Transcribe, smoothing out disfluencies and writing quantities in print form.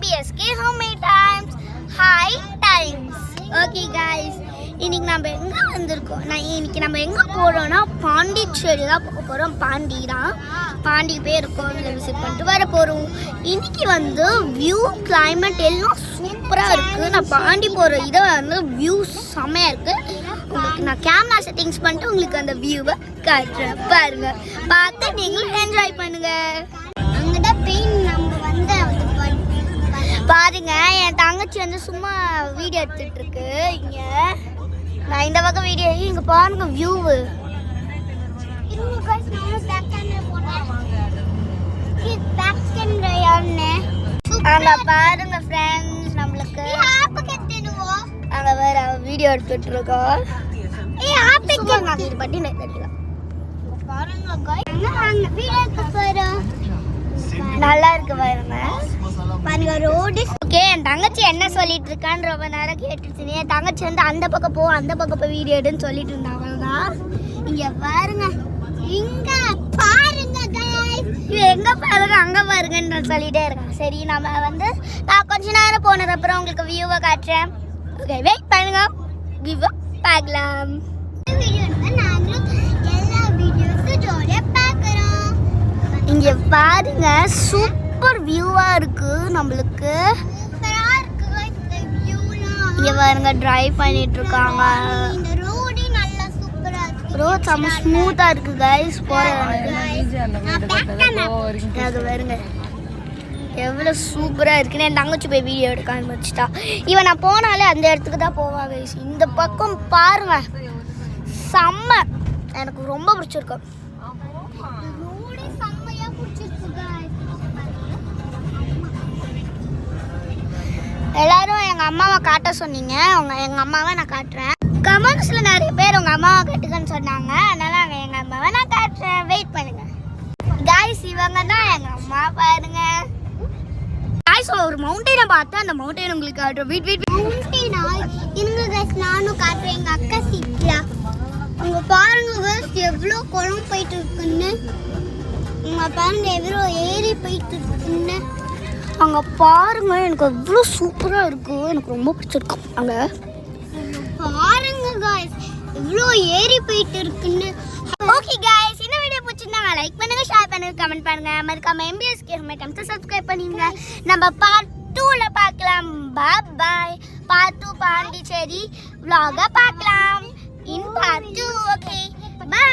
MBSK Homemade Times High Times. Okay guys, இன்னைக்கு நம்ம எங்கே வந்திருக்கோம்? இன்னைக்கு நம்ம எங்கே போகிறோம்னா பாண்டிச்சேரி தான் போக போகிறோம். பாண்டி பேர் கோவிலை விசிட் பண்ணிட்டு வர போகிறோம். இன்னைக்கு வந்து வியூ கிளைமேட் எல்லாம் சூப்பராக இருக்குது. நான் பாண்டி போகிற இதை வந்து வியூ செம்மையாக இருக்குது. உங்களுக்கு நான் கேமரா செட்டிங்ஸ் பண்ணிட்டு உங்களுக்கு அந்த வியூவை காட்டுறேன். பாருங்க, பார்த்து நீங்களும் என்ஜாய் பண்ணுங்க. அங்கதான் பெயின் நம்ம வந்து பாருங்க, என் தங்கச்சி வந்து சும்மா வீடியோ எடுத்துட்டு இருக்கு. இங்க நான் இந்த பக்கம் வீடியோ, இங்க பாருங்க வியூவு. அங்க பாருங்க ஃப்ரெண்ட்ஸ், நம்மளுக்கு அங்க வேற வீடியோ எடுத்துட்டு இருக்கோம். நல்லா இருக்கு பாருங்க. பாருங்க ரோடு. ஓகே, என் தங்கச்சி என்ன சொல்லிட்டு இருக்கான்னு ரொம்ப நேரம் கேட்டுச்சு. என் தங்கச்சி வந்து அந்த பக்கம் போய் வீடியோ எடுன்னு சொல்லிட்டு இருந்தாங்க தான். இங்க பாருங்க, இங்க பாருங்க गाइस, எங்க பாருங்க அங்க பாருங்கன்னு நான் சொல்லிட்டே இருக்கேன். சரி, நான் கொஞ்ச நேரம் போனது அப்புறம் உங்களுக்கு வியூவை காட்டுறேன். ஓகே, வெயிட் பண்ணுங்க, வியூவை பார்க்கலாம். இங்க பாருங்க, சூப்பர் வியூவா இருக்கு. நம்மளுக்கு இங்க பாருங்க, டிரைவ் பண்ணிட்டு இருக்காங்க. ரோட் செம்ம ஸ்மூத்தா இருக்கு கைஸ். போறது பாருங்க எவ்வளவு சூப்பரா இருக்குன்னு. என் தங்கச்சி போய் வீடியோ எடுக்க ஆரம்பிச்சிட்டா. இவன் நான் போனாலே அந்த இடத்துக்கு தான் போவாங்க. இந்த பக்கம் பாருங்க, செம்ம, எனக்கு ரொம்ப பிடிச்சிருக்கும். எல்லாரும் எங்க அம்மாவை காட்ட சொன்னீங்க. எங்க அம்மாவை நான் காட்டுறேன். கமெண்ட்ஸ்ல நிறைய பேர் உங்க அம்மாவை காட்டுங்கன்னு சொன்னாங்க. அதனால எங்க அம்மாவை நான் காட்டுறேன். வெயிட் பண்ணுங்க गाइस, இவங்க தான் எங்க அம்மா. பாருங்க गाइस, ஒரு மவுண்டனை பார்த்தா அந்த மவுண்டன் உங்களுக்கு காட்டுறேன். வெயிட் மவுண்டனா இருங்க गाइस, நானும் காட்டுறேன். எங்க அக்கா சித்ரா, அங்க பாருங்க गाइस, எவ்வளவு குளம் போயிட்டு இருக்குன்னு. அங்க பாருங்க எவ்வளவு ஏரி போயிட்டு இருக்குன்னு. அங்க பாருங்க, எனக்கு எவ்வளோ சூப்பரா இருக்கு. எனக்கு ரொம்ப பிடிச்சிருக்கு. அங்க பாருங்க गाइस, இவ்வளோ ஏரி போயிட்டு இருக்குன்னு. ஓகே गाइस, இந்த வீடியோ பிடிச்சிருந்தா லைக் பண்ணுங்க, ஷேர் பண்ணுங்க, கமெண்ட் பண்ணுங்க. மறக்காம MBSK Homemade Times சப்ஸ்கிரைப் பண்ணிடுங்க. நம்ம பார்ட் 2ல பார்க்கலாம். பை. பார்ட் 2 பாண்டிச்சேரி vlog பார்க்கலாம். In part 2. Okay, by.